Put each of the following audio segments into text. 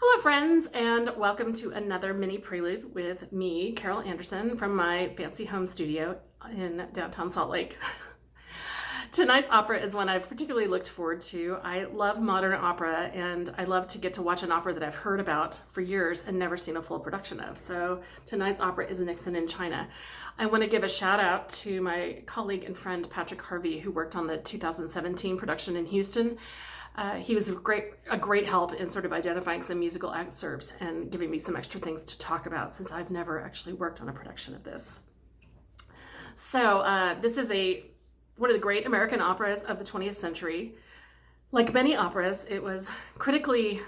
Hello, friends, and welcome to another mini prelude with me, Carol Anderson, from my fancy home studio in downtown Salt Lake. Tonight's opera is one I've particularly looked forward to. I love modern opera, and I love to get to watch an opera that I've heard about for years and never seen a full production of. So tonight's opera is Nixon in China. I want to give a shout out to my colleague and friend Patrick Harvey, who worked on the 2017 production in Houston. He was a great help in sort of identifying some musical excerpts and giving me some extra things to talk about, since I've never actually worked on a production of this. So this is one of the great American operas of the 20th century. Like many operas, it was critically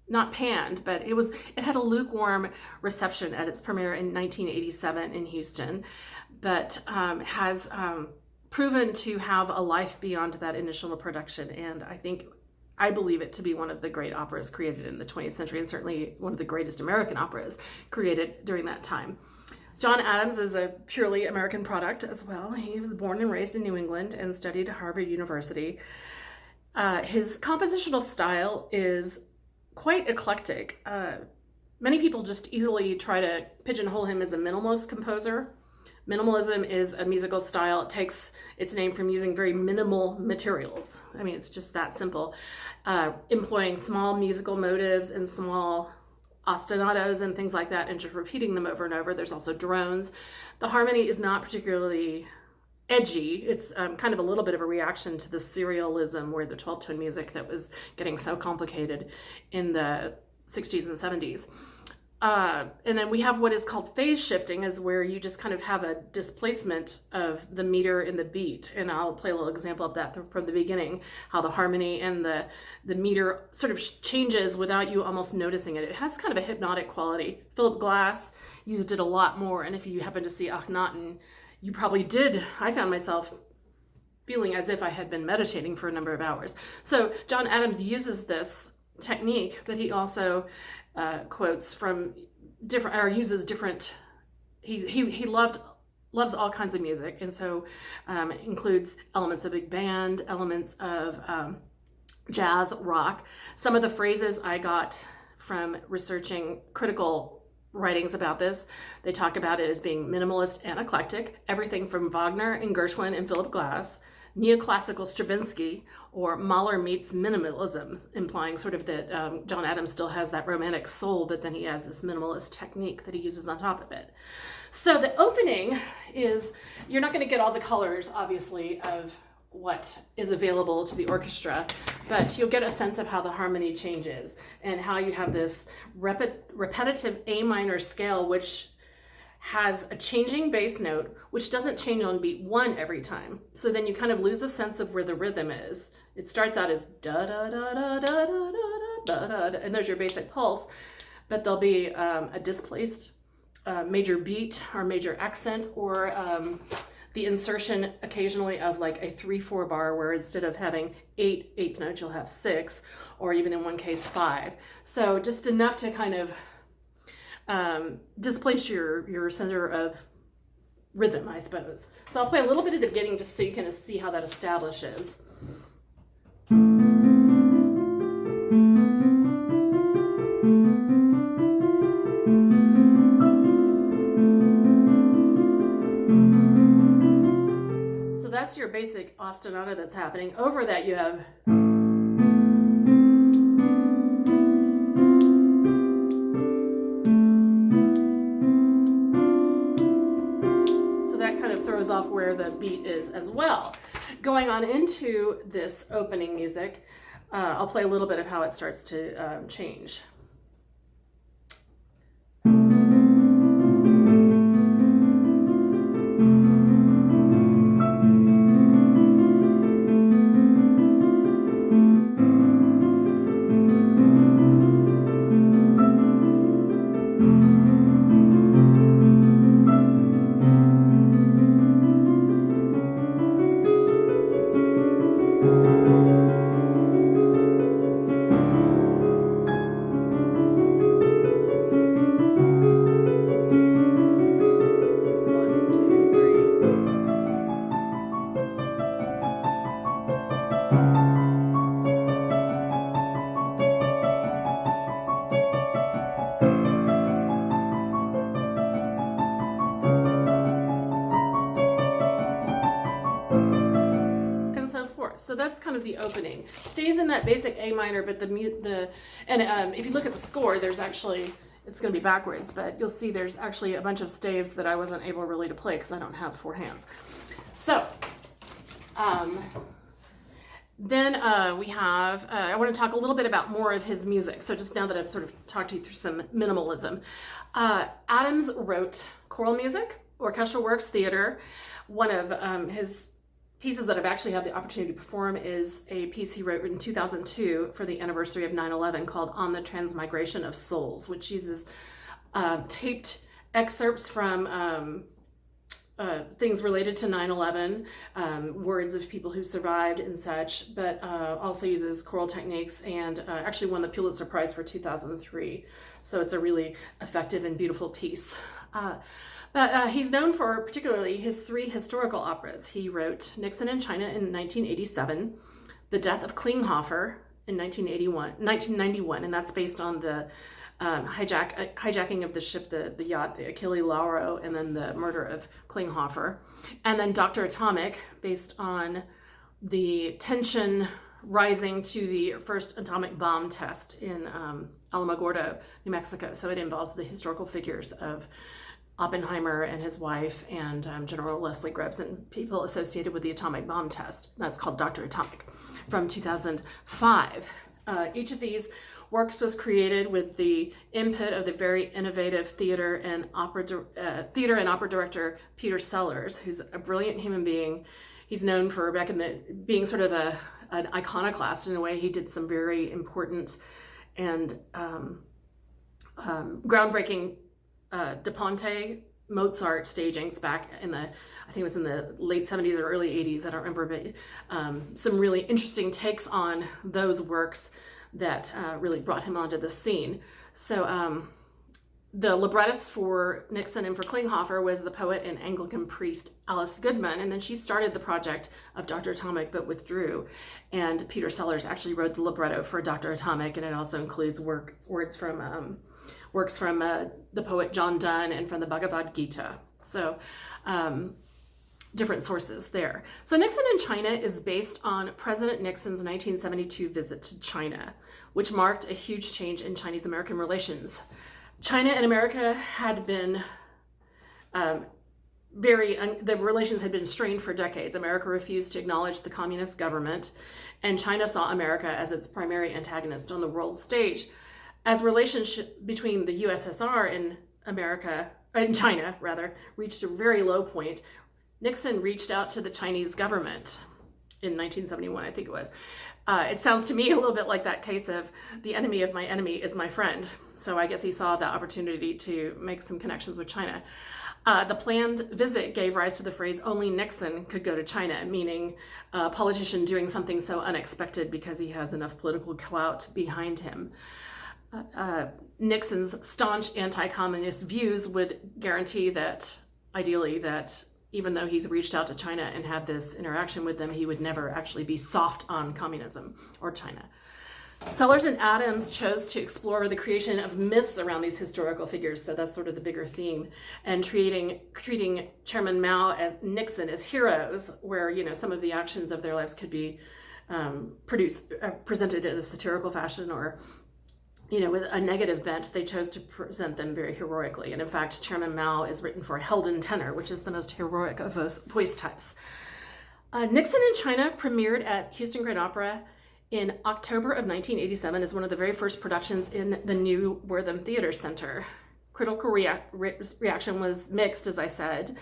not panned, but it had a lukewarm reception at its premiere in 1987 in Houston, but has proven to have a life beyond that initial production. And I believe it to be one of the great operas created in the 20th century, and certainly one of the greatest American operas created during that time. John Adams is a purely American product as well. He was born and raised in New England and studied at Harvard University. His compositional style is quite eclectic. Many people just easily try to pigeonhole him as a minimalist composer. Minimalism is a musical style. It takes its name from using very minimal materials. I mean, it's just that simple. Employing small musical motives and small ostinatos and things like that, and just repeating them over and over. There's also drones. The harmony is not particularly edgy. It's kind of a little bit of a reaction to the serialism, or the 12-tone music that was getting so complicated in the 60s and 70s. And then we have what is called phase shifting, is where you just kind of have a displacement of the meter and the beat. And I'll play a little example of that from the beginning, how the harmony and the meter sort of changes without you almost noticing it. It has kind of a hypnotic quality. Philip Glass used it a lot more. And if you happen to see Akhenaten, you probably did. I found myself feeling as if I had been meditating for a number of hours. So John Adams uses this technique, but he also quotes from different, or uses different, he loves all kinds of music, and so includes elements of big band, elements of jazz, rock. Some of the phrases I got from researching critical writings about this, they talk about it as being minimalist and eclectic, everything from Wagner and Gershwin and Philip Glass, neoclassical Stravinsky, or Mahler meets minimalism, implying sort of that John Adams still has that romantic soul, but then he has this minimalist technique that he uses on top of it. So the opening is, you're not going to get all the colors, obviously, of what is available to the orchestra, but you'll get a sense of how the harmony changes and how you have this repetitive A minor scale, which has a changing bass note, which doesn't change on beat one every time. So then you kind of lose a sense of where the rhythm is. It starts out as da da da da da da da da da, and there's your basic pulse, but there'll be a displaced major beat or major accent, or the insertion occasionally of like a 3/4 bar, where instead of having 8 eighth notes, you'll have 6, or even in one case 5. So just enough to kind of displace your center of rhythm, I suppose. So I'll play a little bit at the beginning just so you can see how that establishes. So that's your basic ostinato that's happening. Over that you have off where the beat is as well. Going on into this opening music, I'll play a little bit of how it starts to change. So that's kind of the opening. Stays in that basic A minor, but if you look at the score, there's actually, it's going to be backwards, but you'll see there's actually a bunch of staves that I wasn't able really to play because I don't have 4 hands. So, then we have, I want to talk a little bit about more of his music. So just now that I've sort of talked to you through some minimalism. Adams wrote choral music, orchestral works, theater. One of his pieces that I've actually had the opportunity to perform is a piece he wrote in 2002 for the anniversary of 9/11 called On the Transmigration of Souls, which uses taped excerpts from things related to 9/11, words of people who survived and such, but also uses choral techniques, and actually won the Pulitzer Prize for 2003. So it's a really effective and beautiful piece. But he's known for particularly his 3 historical operas. He wrote Nixon in China in 1987, The Death of Klinghoffer in 1991, and that's based on the hijacking of the ship, the yacht, the Achille Lauro, and then the murder of Klinghoffer. And then Dr. Atomic, based on the tension rising to the first atomic bomb test in Alamogordo, New Mexico. So it involves the historical figures of Oppenheimer and his wife and General Leslie Groves and people associated with the atomic bomb test. That's called Dr. Atomic from 2005. Each of these works was created with the input of the very innovative theater and opera director Peter Sellers, who's a brilliant human being. He's known for being sort of an iconoclast in a way. He did some very important and groundbreaking Da Ponte Mozart stagings back in I think it was in the late 70s or early 80s, I don't remember, but some really interesting takes on those works that really brought him onto the scene. So the librettist for Nixon and for Klinghoffer was the poet and Anglican priest Alice Goodman, and then she started the project of Dr. Atomic but withdrew. And Peter Sellers actually wrote the libretto for Dr. Atomic, and it also includes works from the poet John Donne and from the Bhagavad Gita. So different sources there. So Nixon in China is based on President Nixon's 1972 visit to China, which marked a huge change in Chinese-American relations. China and America had been the relations had been strained for decades. America refused to acknowledge the communist government, and China saw America as its primary antagonist on the world stage. As relationship between the USSR and China reached a very low point, Nixon reached out to the Chinese government in 1971, I think it was. It sounds to me a little bit like that case of the enemy of my enemy is my friend. So I guess he saw the opportunity to make some connections with China. The planned visit gave rise to the phrase, only Nixon could go to China, meaning a politician doing something so unexpected because he has enough political clout behind him. Nixon's staunch anti-communist views would guarantee that, ideally, that even though he's reached out to China and had this interaction with them, he would never actually be soft on communism or China. Sellers and Adams chose to explore the creation of myths around these historical figures, so that's sort of the bigger theme, and treating Chairman Mao and Nixon as heroes, where some of the actions of their lives could be presented in a satirical fashion, or with a negative bent. They chose to present them very heroically. And in fact, Chairman Mao is written for a Helden tenor, which is the most heroic of voice types. Nixon in China premiered at Houston Grand Opera in October of 1987 as one of the very first productions in the new Wortham Theater Center. Critical reaction was mixed, as I said,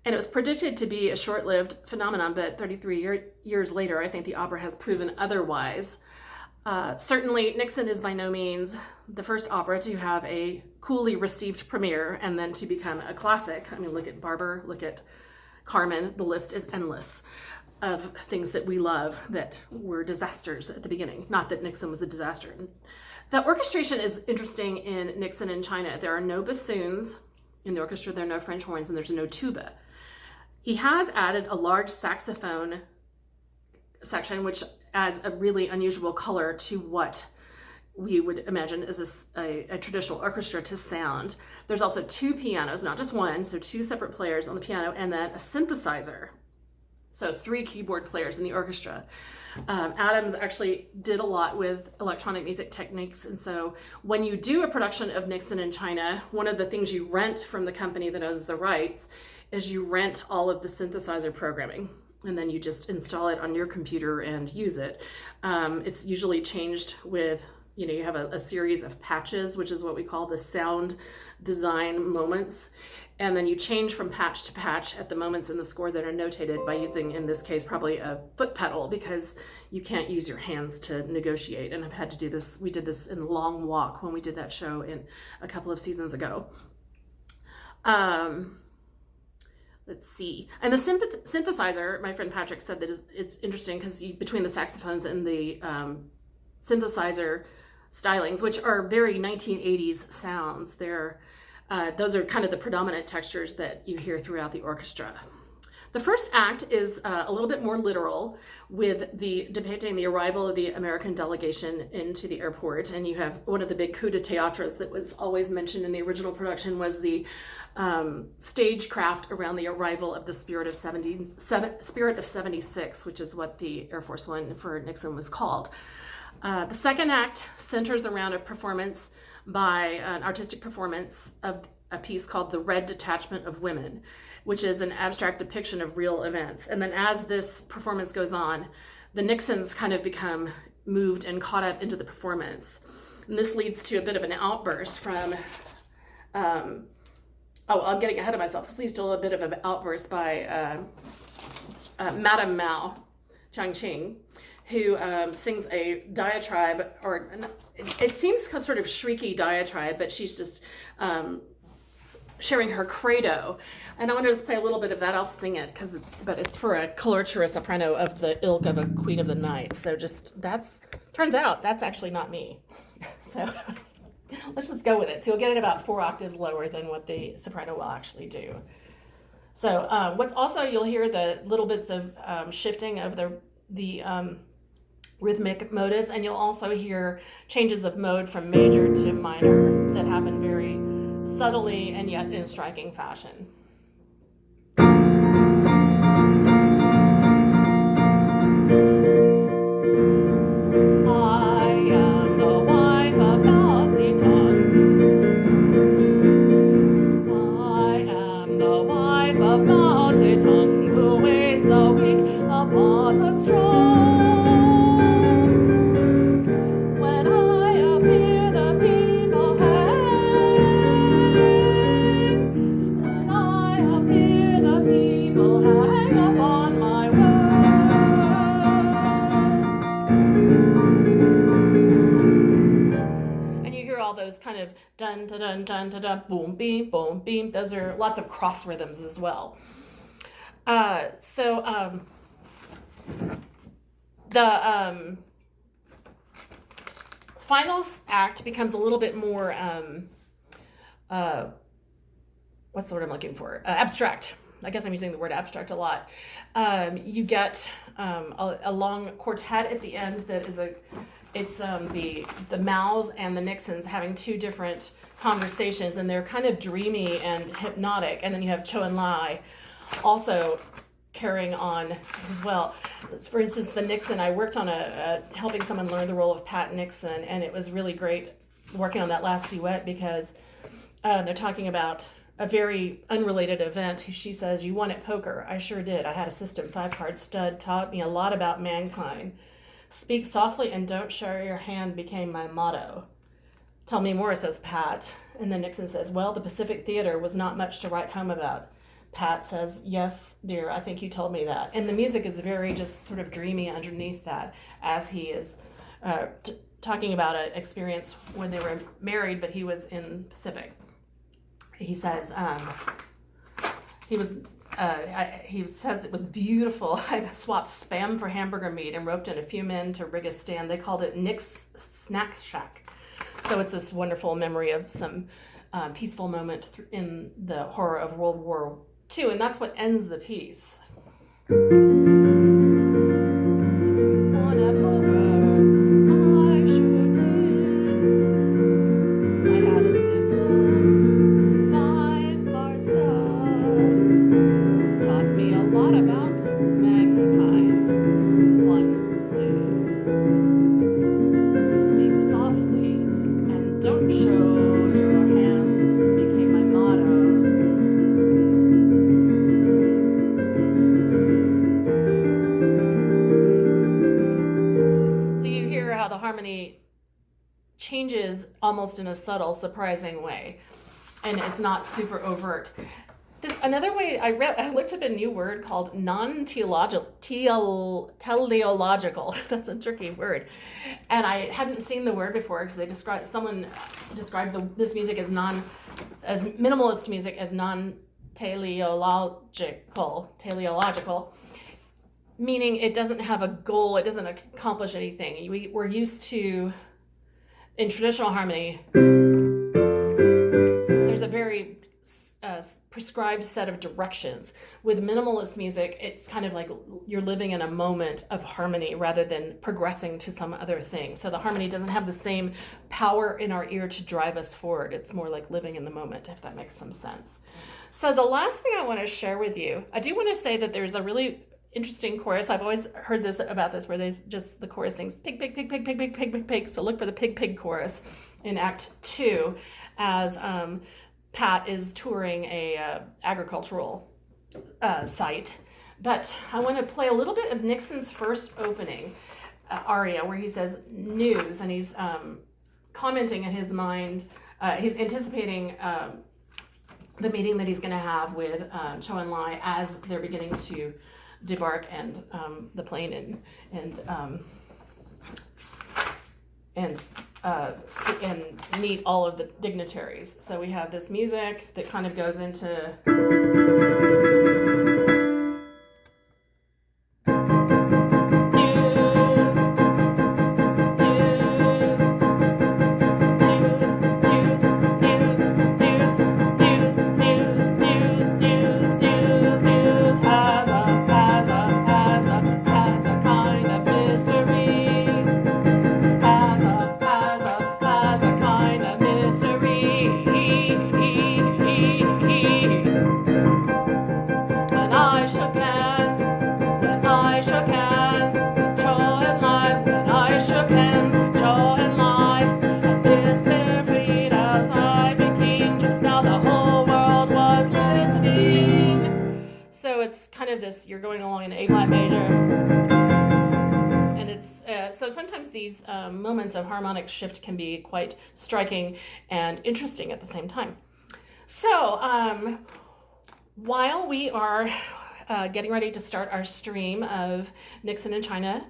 and it was predicted to be a short-lived phenomenon, but 33 years later, I think the opera has proven otherwise. Certainly, Nixon is by no means the first opera to have a coolly received premiere and then to become a classic. I mean, look at Barber, look at Carmen. The list is endless of things that we love that were disasters at the beginning. Not that Nixon was a disaster. The orchestration is interesting in Nixon in China. There are no bassoons in the orchestra, there are no French horns, and there's no tuba. He has added a large saxophone section, which adds a really unusual color to what we would imagine as a traditional orchestra to sound. There's also 2 pianos, not just one, so 2 separate players on the piano, and then a synthesizer. So 3 keyboard players in the orchestra. Adams actually did a lot with electronic music techniques. And so when you do a production of Nixon in China, one of the things you rent from the company that owns the rights is you rent all of the synthesizer programming. And then you just install it on your computer and use it. It's usually changed with, you have a series of patches, which is what we call the sound design moments. And then you change from patch to patch at the moments in the score that are notated by using, in this case, probably a foot pedal, because you can't use your hands to negotiate. And I've had to do this. We did this in Long Walk when we did that show in a couple of seasons ago. Let's see. And the synthesizer, my friend Patrick said that it's interesting because between the saxophones and the synthesizer stylings, which are very 1980s sounds, those are kind of the predominant textures that you hear throughout the orchestra. The first act is a little bit more literal, with depicting the arrival of the American delegation into the airport. And you have one of the big coup de théâtres that was always mentioned in the original production was the stagecraft around the arrival of the Spirit of 76, which is what the Air Force One for Nixon was called. The second act centers around a performance by an artistic performance of a piece called The Red Detachment of Women, which is an abstract depiction of real events. And then as this performance goes on, the Nixons kind of become moved and caught up into the performance. And this leads to a bit of an outburst from, I'm getting ahead of myself. This leads to a bit of an outburst by Madame Mao, Jiang Qing, who sings a diatribe, or it seems sort of shrieky diatribe, but she's just sharing her credo. And I want to just play a little bit of that. I'll sing it but it's for a coloratura soprano of the ilk of a Queen of the Night. So turns out that's actually not me. So let's just go with it. So you'll get it about 4 octaves lower than what the soprano will actually do. So what's also, you'll hear the little bits of shifting of the rhythmic motives, and you'll also hear changes of mode from major to minor that happen very subtly and yet in a striking fashion. I am the wife of Mao Zedong. I am the wife of Mao Zedong, who weighs the weak upon the strong. When I appear, the people hang. When I appear, the people hang upon my word. And you hear all those kind of dun dun dun dun dun dun, boom beam boom beam. Those are lots of cross rhythms as well. The final act becomes a little bit more, what's the word I'm looking for? Abstract. I guess I'm using the word abstract a lot. You get a long quartet at the end that is the Maos and the Nixons having 2 different conversations, and they're kind of dreamy and hypnotic. And then you have Chou En-lai also carrying on as well. For instance, the Nixon, I worked on helping someone learn the role of Pat Nixon, and it was really great working on that last duet because they're talking about a very unrelated event. She says, "You won at poker." "I sure did. I had a system. 5-card stud taught me a lot about mankind. Speak softly and don't show your hand became my motto." "Tell me more," says Pat. And then Nixon says, "Well, the Pacific Theater was not much to write home about." Pat says, "Yes, dear, I think you told me that." And the music is very just sort of dreamy underneath that as he is talking about an experience when they were married, but he was in Pacific. He says, he says it was beautiful. "I swapped Spam for hamburger meat and roped in a few men to rig a stand. They called it Nick's Snack Shack." So it's this wonderful memory of some peaceful moment in the horror of World War II, and that's what ends the piece. "On a poker, I sure did. I had a system, 5-car stud, taught me a lot about mankind. changes almost in a subtle, surprising way. And it's not super overt. Another way I looked up a new word called non-teleological. That's a tricky word. And I hadn't seen the word before because someone described this music as minimalist music as teleological, meaning it doesn't have a goal, it doesn't accomplish anything. We're used to, in traditional harmony, there's a very prescribed set of directions. With minimalist music, it's kind of like you're living in a moment of harmony rather than progressing to some other thing. So the harmony doesn't have the same power in our ear to drive us forward. It's more like living in the moment, if that makes some sense. So the last thing I want to share with you, I do want to say that there's a really interesting chorus. I've always heard about this where there's just the chorus sings pig, pig, pig, pig, pig, pig, pig, pig, pig. So look for the pig, pig chorus in Act 2 as Pat is touring a agricultural site. But I want to play a little bit of Nixon's first opening aria where he says news, and he's commenting in his mind, he's anticipating the meeting that he's going to have with Cho and Lai as they're beginning to debark and the plane and meet all of the dignitaries. So we have this music that kind of goes into this, you're going along in A flat major, and it's so sometimes these moments of harmonic shift can be quite striking and interesting at the same time. So while we are getting ready to start our stream of Nixon in China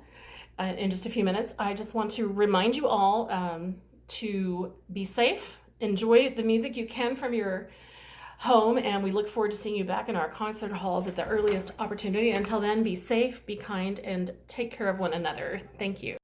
in just a few minutes, I just want to remind you all to be safe, enjoy the music you can from your home, and we look forward to seeing you back in our concert halls at the earliest opportunity. Until then, be safe, be kind, and take care of one another. Thank you.